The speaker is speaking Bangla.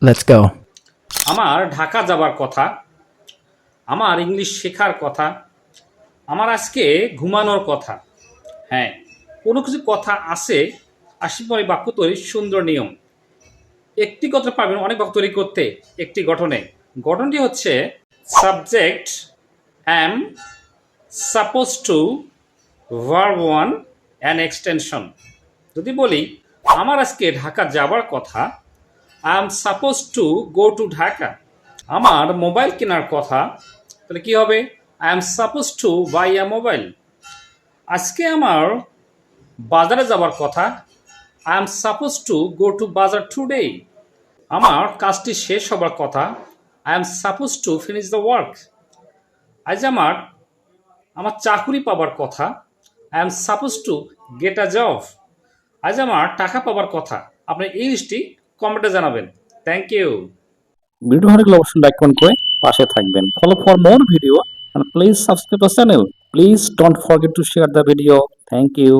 Let's go. আমার ঢাকা যাবার কথা, আমার ইংলিশ শেখার কথা, আমার আজকে ঘুমানোর কথা। হ্যাঁ, কোনো কিছু কথা আছে, আসি পরে বাক্য তৈরির সুন্দর নিয়ম। একটি কথা পারবেন অনেক বাক্য তৈরি করতে একটি গঠনে। গঠনটি হচ্ছে subject am suppose to verb one an extension. যদি বলি আমার আজকে ঢাকা যাবার কথা, I am suppose to go to Dhaka. আমার মোবাইল কেনার কথা, তাহলে কি হবে? I am suppose to buy a mobile. আজকে আমার বাজারে যাবার কথা, I am suppose to go to bazaar today. আমার কাজটি শেষ হবার কথা, I am suppose to finish the work. আজ আমার চাকুরি পাবার কথা, I am suppose to get a job. আজ আমার টাকা পাবার কথা। আপনি এই লিস্টটি কমেন্টে জানাবেন। Thank you. ভিডিও ভালো লাগলে অবশ্যই লাইক কমেন্ট করে পাশে থাকবেন। Follow for more video and please subscribe the channel. Please don't forget to share the video. Thank you.